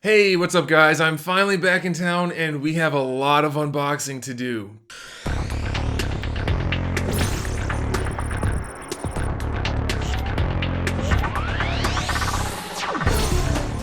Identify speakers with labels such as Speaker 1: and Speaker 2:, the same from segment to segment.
Speaker 1: Hey, what's up guys? I'm finally back in town and we have a lot of unboxing to do.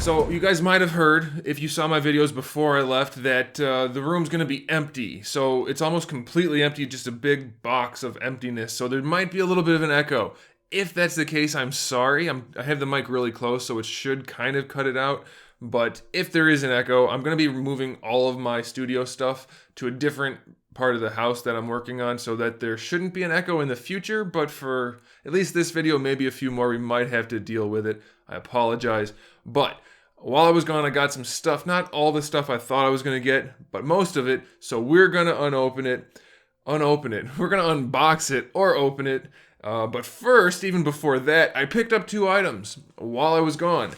Speaker 1: So you guys might have heard, if you saw my videos before I left, that the room's gonna be empty. So it's almost completely empty, just a big box of emptiness. So there might be a little bit of an echo. If that's the case, I'm sorry. I have the mic really close, so it should kind of cut it out. But if there is an echo, I'm gonna be moving all of my studio stuff to a different part of the house that I'm working on so that there shouldn't be an echo in the future. But for at least this video, maybe a few more, we might have to deal with it. I apologize. But while I was gone, I got some stuff. Not all the stuff I thought I was going to get, but most of it. So we're going to unopen it. We're going to unbox it or open it. But first, even before that, I picked up two items while I was gone.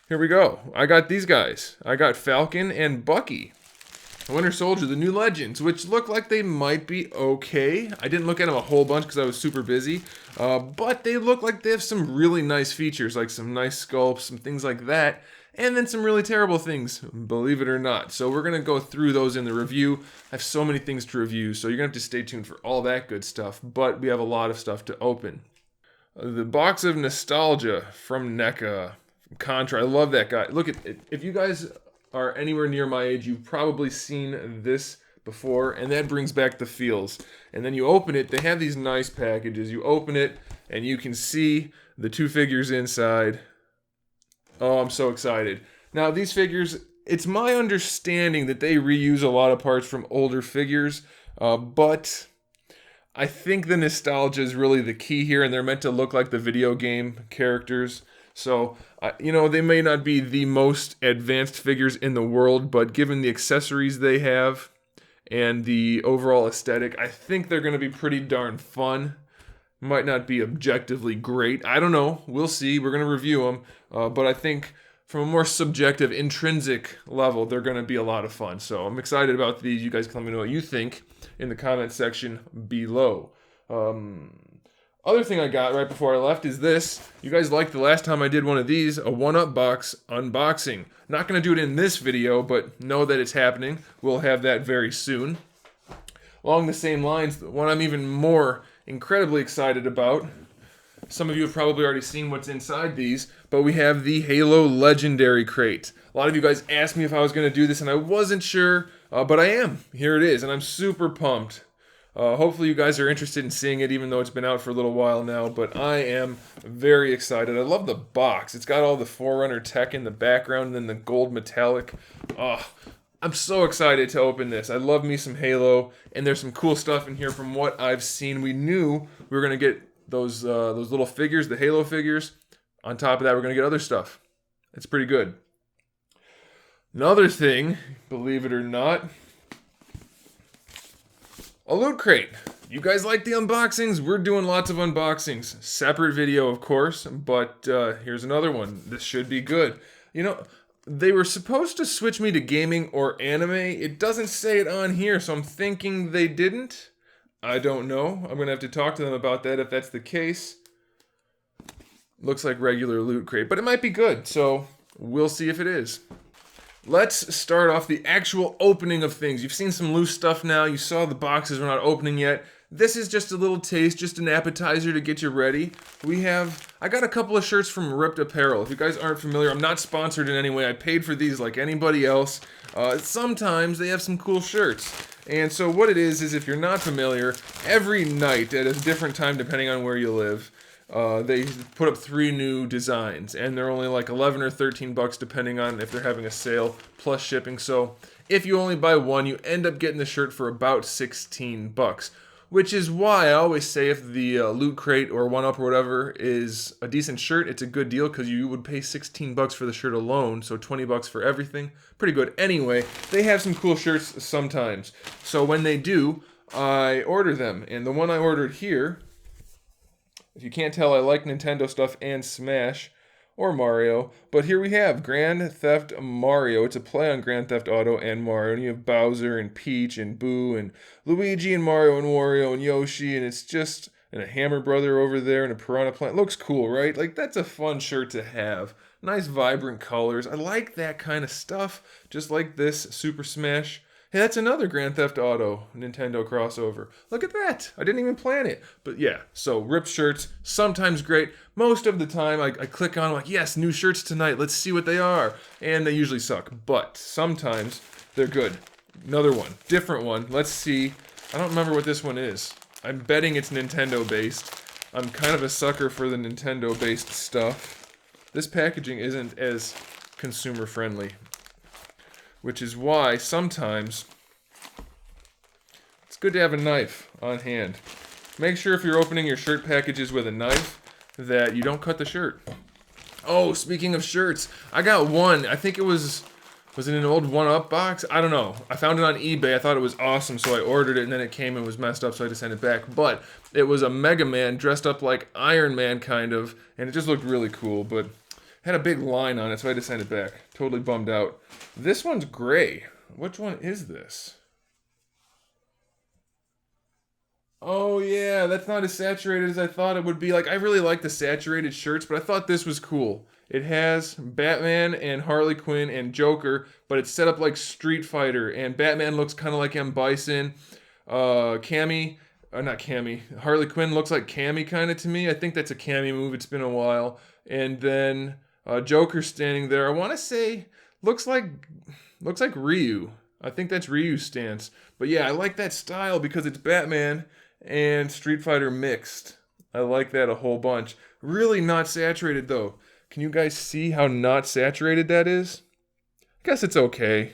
Speaker 1: Here we go. I got these guys. I got Falcon and Bucky. Winter Soldier, the new Legends, which look like they might be okay. I didn't look at them a whole bunch because I was super busy, but they look like they have some really nice features, like some nice sculpts, some things like that, and then some really terrible things, believe it or not. So we're going to go through those in the review. I have so many things to review, so you're going to have to stay tuned for all that good stuff, but we have a lot of stuff to open. The box of nostalgia from NECA, from Contra. I love that guy. Look at it. If you guys are anywhere near my age, you've probably seen this before, and that brings back the feels. And then you open it, they have these nice packages. You open it, and you can see the two figures inside. Oh, I'm so excited. Now, these figures, it's my understanding that they reuse a lot of parts from older figures, but I think the nostalgia is really the key here, and they're meant to look like the video game characters. So, they may not be the most advanced figures in the world, but given the accessories they have and the overall aesthetic, I think they're going to be pretty darn fun. Might not be objectively great. I don't know. We'll see. We're going to review them. But I think from a more subjective, intrinsic level, they're going to be a lot of fun. So I'm excited about these. You guys can let me know what you think in the comment section below. Other thing I got right before I left is this. You guys liked the last time I did one of these, a one-up box unboxing. Not going to do it in this video, but know that it's happening. We'll have that very soon. Along the same lines, the one I'm even more incredibly excited about. Some of you have probably already seen what's inside these, but we have the Halo Legendary Crate. A lot of you guys asked me if I was going to do this, and I wasn't sure, but I am. Here it is, and I'm super pumped. Hopefully you guys are interested in seeing it, even though it's been out for a little while now, but I am very excited. I love the box. It's got all the Forerunner tech in the background, and then the gold metallic. I'm so excited to open this. I love me some Halo, and there's some cool stuff in here from what I've seen. We knew we were going to get those little figures, the Halo figures. On top of that, we're going to get other stuff. It's pretty good. Another thing, believe it or not, a loot crate. You guys like the unboxings? We're doing lots of unboxings. Separate video, of course, but here's another one. This should be good. They were supposed to switch me to gaming or anime. It doesn't say it on here, so I'm thinking they didn't. I don't know. I'm going to have to talk to them about that if that's the case. Looks like regular loot crate, but it might be good, so we'll see if it is. Let's start off the actual opening of things. You've seen some loose stuff now. You saw the boxes we're not opening yet. This is just a little taste, just an appetizer to get you ready. I got a couple of shirts from Ripped Apparel. If you guys aren't familiar, I'm not sponsored in any way. I paid for these like anybody else. Sometimes they have some cool shirts. And so what it is if you're not familiar, every night at a different time depending on where you live, they put up 3 new designs, and they're only like 11 or 13 bucks depending on if they're having a sale, plus shipping. So if you only buy one, you end up getting the shirt for about 16 bucks. Which is why I always say if the loot crate or one-up or whatever is a decent shirt, it's a good deal because you would pay 16 bucks for the shirt alone, so 20 bucks for everything. Pretty good. Anyway, they have some cool shirts sometimes. So when they do, I order them. And the one I ordered here, if you can't tell, I like Nintendo stuff and Smash or Mario. But here we have Grand Theft Mario. It's a play on Grand Theft Auto and Mario. And you have Bowser and Peach and Boo and Luigi and Mario and Wario and Yoshi. And it's just and a Hammer Brother over there and a Piranha Plant. Looks cool, right? Like, that's a fun shirt to have. Nice vibrant colors. I like that kind of stuff. Just like this Super Smash. Hey, that's another Grand Theft Auto Nintendo crossover. Look at that. I didn't even plan it. But yeah, so ripped shirts, sometimes great. Most of the time I click on like, yes, new shirts tonight. Let's see what they are. And they usually suck. But sometimes they're good. Another one, different one. Let's see. I don't remember what this one is. I'm betting it's Nintendo based. I'm kind of a sucker for the Nintendo based stuff. This packaging isn't as consumer friendly, which is why sometimes it's good to have a knife on hand. Make sure if you're opening your shirt packages with a knife that you don't cut the shirt. Oh, speaking of shirts, I got one. I think it was it an old 1-Up box? I don't know. I found it on eBay. I thought it was awesome, so I ordered it, and then it came and was messed up, so I had to send it back. But it was a Mega Man dressed up like Iron Man, kind of, and it just looked really cool, but had a big line on it, so I had to send it back. Totally bummed out. This one's gray. Which one is this? Oh yeah, that's not as saturated as I thought it would be. Like, I really like the saturated shirts, but I thought this was cool. It has Batman and Harley Quinn and Joker, but it's set up like Street Fighter, and Batman looks kind of like M. Bison. Not Cammy. Harley Quinn looks like Cammy kind of to me. I think that's a Cammy move. It's been a while. And then Joker standing there. I want to say looks like Ryu. I think that's Ryu's stance. But yeah, I like that style because it's Batman and Street Fighter mixed. I like that a whole bunch. Really not saturated though. Can you guys see how not saturated that is? I guess it's okay.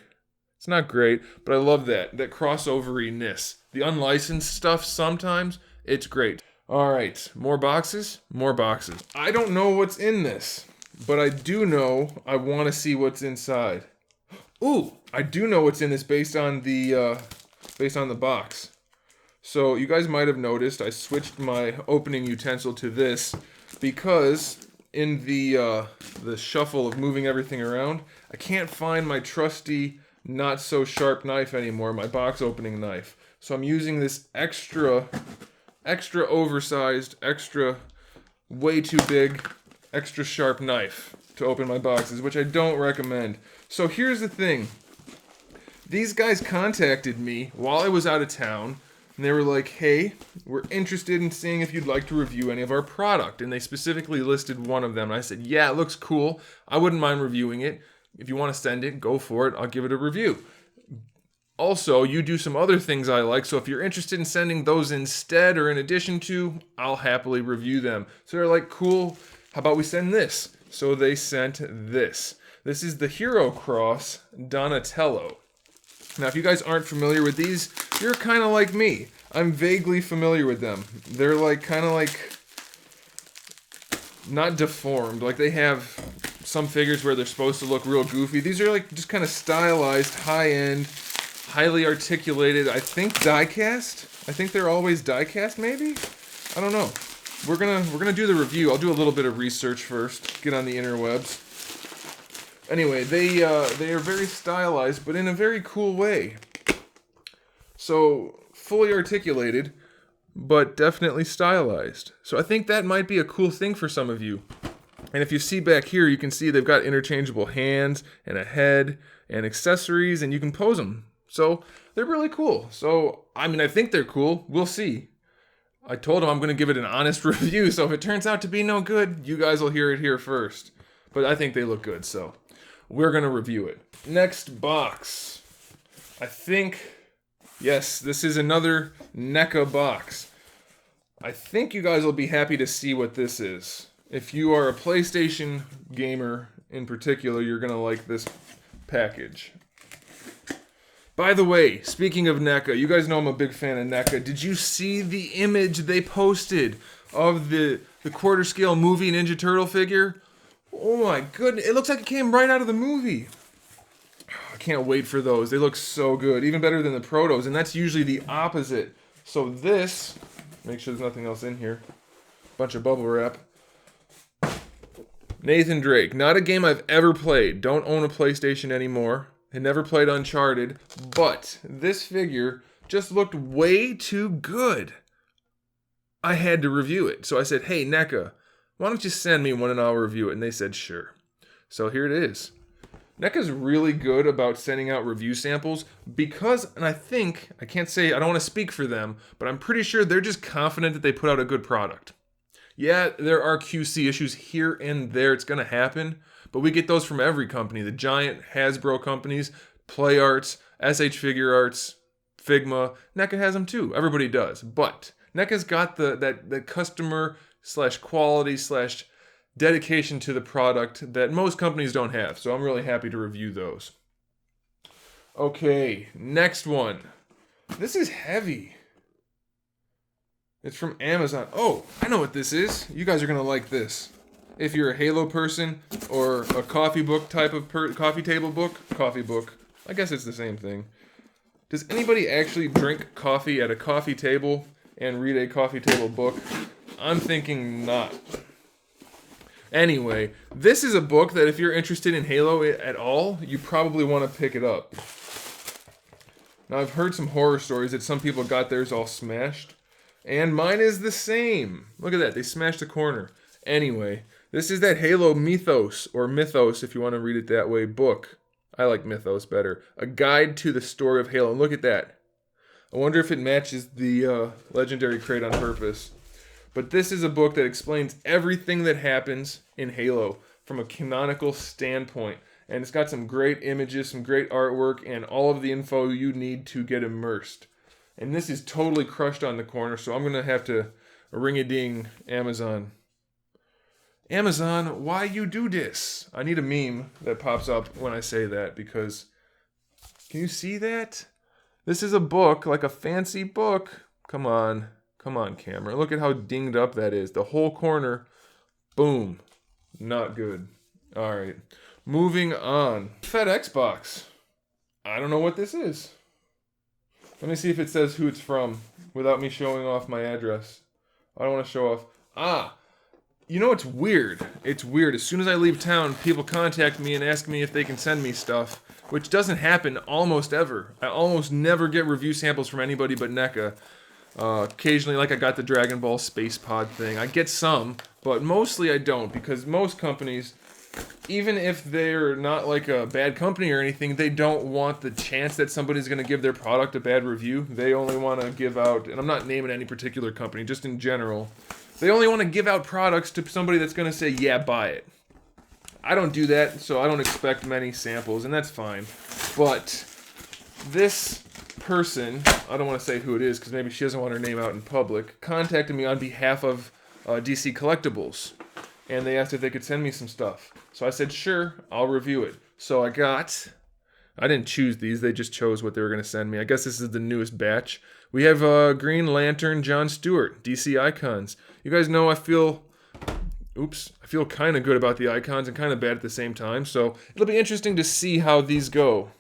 Speaker 1: It's not great, but I love that crossoveriness. The unlicensed stuff sometimes, it's great. All right, more boxes, more boxes. I don't know what's in this, but I do know I want to see what's inside. Ooh, I do know what's in this based on the box. So you guys might have noticed I switched my opening utensil to this because in the shuffle of moving everything around, I can't find my trusty not so sharp knife anymore, my box opening knife. So I'm using this extra oversized, way too big, extra sharp knife to open my boxes, which I don't recommend. So here's the thing. These guys contacted me while I was out of town, and they were like, hey, we're interested in seeing if you'd like to review any of our product. And they specifically listed one of them. And I said, yeah, it looks cool. I wouldn't mind reviewing it. If you want to send it, go for it. I'll give it a review. Also, you do some other things I like, so if you're interested in sending those instead or in addition to, I'll happily review them. So they're like, cool, how about we send this? So they sent this. This is the Hero Cross Donatello. Now, if you guys aren't familiar with these, you're kind of like me. I'm vaguely familiar with them. They're like kind of like not deformed. Like they have some figures where they're supposed to look real goofy. These are like just kind of stylized, high-end, highly articulated, I think die-cast? I think they're always die-cast, maybe? I don't know. We're gonna do the review. I'll do a little bit of research first, get on the interwebs. Anyway, they are very stylized, but in a very cool way. So, fully articulated, but definitely stylized. So I think that might be a cool thing for some of you. And if you see back here, you can see they've got interchangeable hands and a head and accessories, and you can pose them. So they're really cool. So, I mean, I think they're cool. We'll see. I told them I'm going to give it an honest review, so if it turns out to be no good, you guys will hear it here first. But I think they look good, so we're going to review it. Next box. I think, yes, this is another NECA box. I think you guys will be happy to see what this is. If you are a PlayStation gamer in particular, you're going to like this package. By the way, speaking of NECA, you guys know I'm a big fan of NECA. Did you see the image they posted of the quarter scale movie Ninja Turtle figure? Oh my goodness, it looks like it came right out of the movie. I can't wait for those. They look so good, even better than the protos, and that's usually the opposite. So this, make sure there's nothing else in here. Bunch of bubble wrap. Nathan Drake, not a game I've ever played. Don't own a PlayStation anymore. I never played Uncharted, but this figure just looked way too good. I had to review it. So I said, hey, NECA, why don't you send me one and I'll review it? And they said, sure. So here it is. NECA's really good about sending out review samples because, and I think, I can't say, I don't want to speak for them, but I'm pretty sure they're just confident that they put out a good product. Yeah, there are QC issues here and there, it's going to happen, but we get those from every company. The giant Hasbro companies, Play Arts, SH Figure Arts, Figma, NECA has them too. Everybody does. But NECA's got the customer / quality / dedication to the product that most companies don't have. So I'm really happy to review those. Okay, next one. This is heavy. It's from Amazon. Oh, I know what this is. You guys are going to like this. If you're a Halo person or a coffee book type of coffee table book, coffee book. I guess it's the same thing. Does anybody actually drink coffee at a coffee table and read a coffee table book? I'm thinking not. Anyway, this is a book that if you're interested in Halo at all, you probably want to pick it up. Now, I've heard some horror stories that some people got theirs all smashed, and mine is the same. Look at that, they smashed the corner. Anyway, this is that Halo Mythos, or Mythos if you want to read it that way, book. I like Mythos better. A guide to the story of Halo. And look at that. I wonder if it matches the Legendary crate on purpose. But this is a book that explains everything that happens in Halo from a canonical standpoint. And it's got some great images, some great artwork, and all of the info you need to get immersed. And this is totally crushed on the corner, so I'm going to have to ring-a-ding Amazon. Amazon, why you do this? I need a meme that pops up when I say that, because... Can you see that? This is a book, like a fancy book. Come on. Come on, camera. Look at how dinged up that is. The whole corner. Boom. Not good. Alright. Moving on. FedEx box. I don't know what this is. Let me see if it says who it's from without me showing off my address. I don't want to show off. Ah! You know, it's weird. It's weird. As soon as I leave town, people contact me and ask me if they can send me stuff, which doesn't happen almost ever. I almost never get review samples from anybody but NECA. Occasionally, like I got the Dragon Ball Space Pod thing. I get some, but mostly I don't, because most companies, even if they're not like a bad company or anything, they don't want the chance that somebody's going to give their product a bad review. They only want to give out, and I'm not naming any particular company, just in general, they only want to give out products to somebody that's going to say, yeah, buy it. I don't do that, so I don't expect many samples, and that's fine. But this person, I don't want to say who it is because maybe she doesn't want her name out in public, contacted me on behalf of DC Collectibles, and they asked if they could send me some stuff. So I said, sure, I'll review it. So I didn't choose these, they just chose what they were going to send me. I guess this is the newest batch. We have Green Lantern John Stewart, DC Icons. You guys know I feel kind of good about the icons and kind of bad at the same time, so it'll be interesting to see how these go.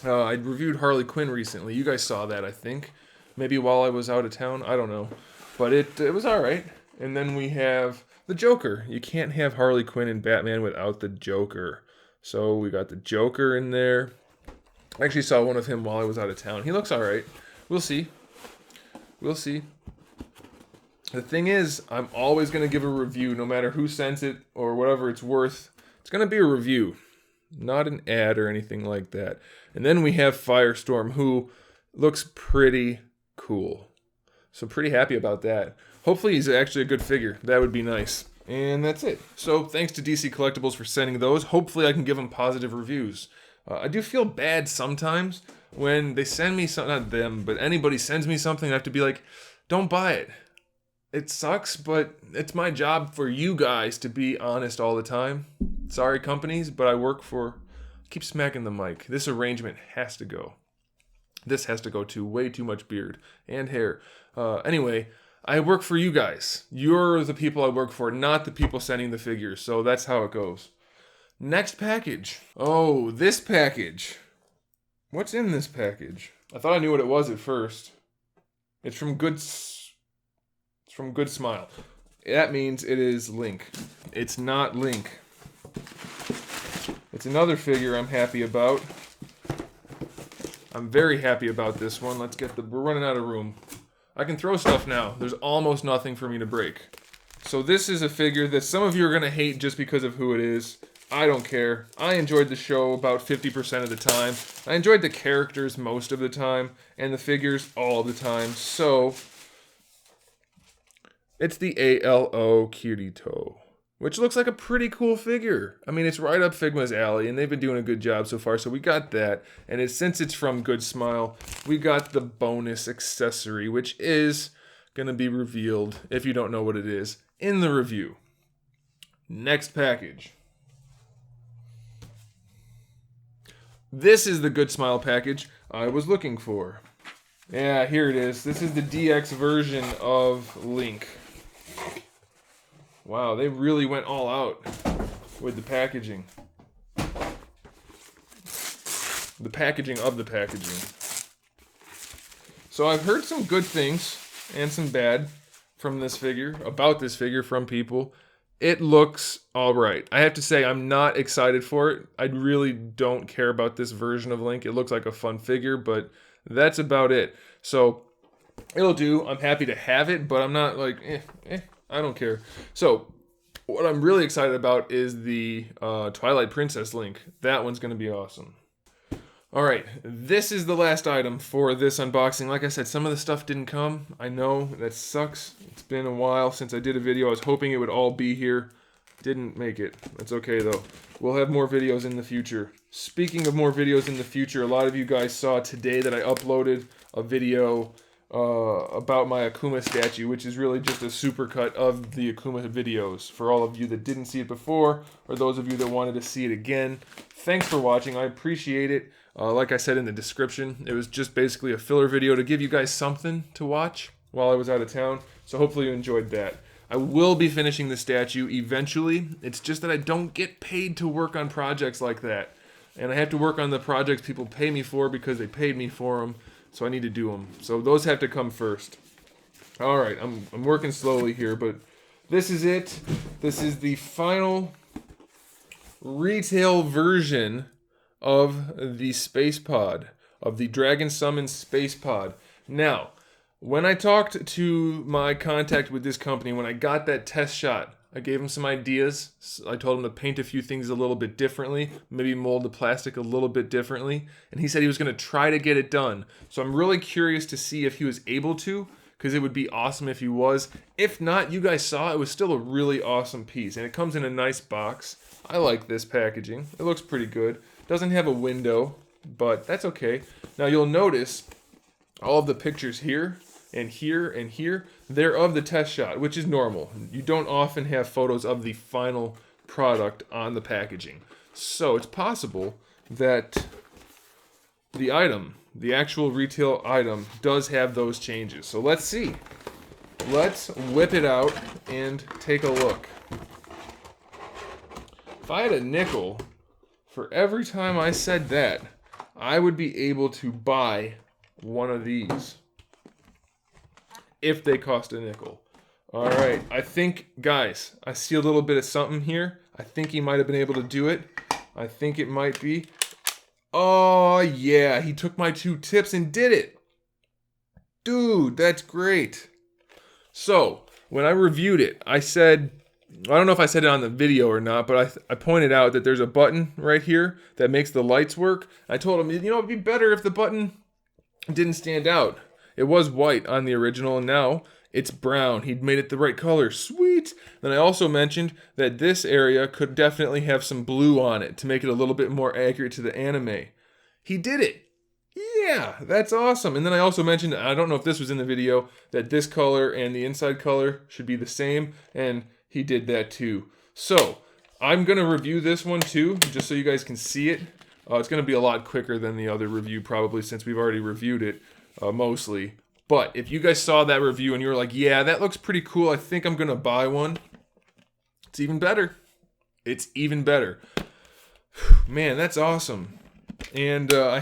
Speaker 1: I reviewed Harley Quinn recently. You guys saw that, I think. Maybe while I was out of town. I don't know. But it was alright. And then we have the Joker. You can't have Harley Quinn and Batman without the Joker. So we got the Joker in there. I actually saw one of him while I was out of town. He looks alright. We'll see. We'll see. The thing is, I'm always going to give a review no matter who sends it or whatever it's worth. It's going to be a review. Not an ad or anything like that. And then we have Firestorm, who looks pretty cool. So pretty happy about that. Hopefully he's actually a good figure. That would be nice. And that's it. So thanks to DC Collectibles for sending those. Hopefully I can give them positive reviews. I do feel bad sometimes when they send me something, not them, but anybody sends me something, I have to be like, don't buy it. It sucks, but it's my job for you guys to be honest all the time. Sorry, companies, but I work for... Keep smacking the mic. This arrangement has to go. This has to go too. Way too much beard and hair. Anyway, I work for you guys. You're the people I work for, not the people sending the figures. So that's how it goes. Next package. Oh, this package. What's in this package? I thought I knew what it was at first. It's from Good Smile. That means it is Link. It's not Link. It's another figure I'm happy about. I'm very happy about this one. Let's get we're running out of room. I can throw stuff now. There's almost nothing for me to break. So this is a figure that some of you are going to hate just because of who it is. I don't care. I enjoyed the show about 50% of the time. I enjoyed the characters most of the time, and the figures all the time. So, it's the ALO Kirito, which looks like a pretty cool figure. I mean, it's right up Figma's alley, and they've been doing a good job so far, so we got that. And since it's from Good Smile, we got the bonus accessory, which is going to be revealed, if you don't know what it is, in the review. Next package. This is the Good Smile package I was looking for. Yeah, here it is. This is the DX version of Link. Wow, they really went all out with the packaging. The packaging of the packaging. So I've heard some good things and some bad from this figure, about this figure from people. It looks alright. I have to say, I'm not excited for it. I really don't care about this version of Link. It looks like a fun figure, but that's about it. So, it'll do. I'm happy to have it, but I'm not like, I don't care. So, what I'm really excited about is the Twilight Princess Link. That one's going to be awesome. Alright, this is the last item for this unboxing. Like I said, some of the stuff didn't come. I know, that sucks. It's been a while since I did a video. I was hoping it would all be here. Didn't make it. That's okay though. We'll have more videos in the future. Speaking of more videos in the future, a lot of you guys saw today that I uploaded a video about my Akuma statue, which is really just a supercut of the Akuma videos. For all of you that didn't see it before, or those of you that wanted to see it again, thanks for watching. I appreciate it. Like I said in the description, it was just basically a filler video to give you guys something to watch while I was out of town. So hopefully you enjoyed that. I will be finishing the statue eventually. It's just that I don't get paid to work on projects like that. And I have to work on the projects people pay me for because they paid me for them. So I need to do them. So those have to come first. Alright, I'm working slowly here, but this is it. This is the final retail version of the Space Pod, of the Dragon Summon Space Pod. Now, when I talked to my contact with this company, when I got that test shot, I gave him some ideas. I told him to paint a few things a little bit differently, maybe mold the plastic a little bit differently, and he said he was going to try to get it done. So I'm really curious to see if he was able to, because it would be awesome if he was. If not, you guys saw it was still a really awesome piece, and it comes in a nice box. I like this packaging. It looks pretty good. Doesn't have a window, but that's okay. Now you'll notice all of the pictures here and here and here, they're of the test shot, which is normal. You don't often have photos of the final product on the packaging. So it's possible that the item, the actual retail item, does have those changes. So let's see. Let's whip it out and take a look. If I had a nickel for every time I said that, I would be able to buy one of these. If they cost a nickel. Alright, I think, guys, I see a little bit of something here. I think he might have been able to do it. I think it might be. Oh, yeah, he took my 2 tips and did it. Dude, that's great. So, when I reviewed it, I said, I don't know if I said it on the video or not, but I pointed out that there's a button right here that makes the lights work. I told him, you know, it'd be better if the button didn't stand out. It was white on the original, and now it's brown. He'd made it the right color. Sweet! Then I also mentioned that this area could definitely have some blue on it to make it a little bit more accurate to the anime. He did it! Yeah, that's awesome. And then I also mentioned, I don't know if this was in the video, that this color and the inside color should be the same, and he did that too. So, I'm going to review this one too, just so you guys can see it. It's going to be a lot quicker than the other review probably, since we've already reviewed it. Mostly. But if you guys saw that review and you were like, yeah, that looks pretty cool, I think I'm gonna buy one, it's even better. It's even better. Man, that's awesome. And no, I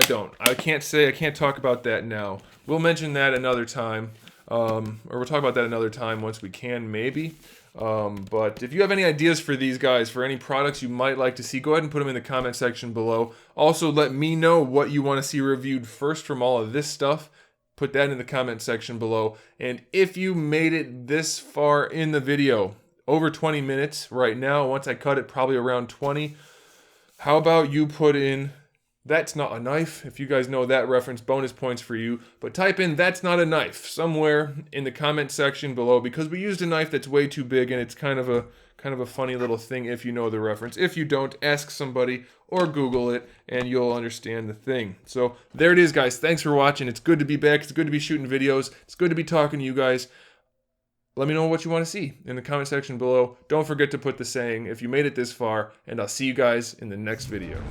Speaker 1: don't. I can't talk about that now. We'll mention that another time. Or we'll talk about that another time once we can, maybe. But if you have any ideas for these guys, for any products you might like to see, go ahead and put them in the comment section below. Also, let me know what you want to see reviewed first from all of this stuff. Put that in the comment section below. And if you made it this far in the video, over 20 minutes right now. Once I cut it, probably around 20. How about you put in "that's not a knife"? If you guys know that reference, bonus points for you. But type in "that's not a knife" somewhere in the comment section below, because we used a knife that's way too big, and it's kind of a funny little thing if you know the reference. If you don't, ask somebody or Google it and you'll understand the thing. So there it is, guys. Thanks for watching. It's good to be back. It's good to be shooting videos. It's good to be talking to you guys. Let me know what you want to see in the comment section below. Don't forget to put the saying if you made it this far, and I'll see you guys in the next video.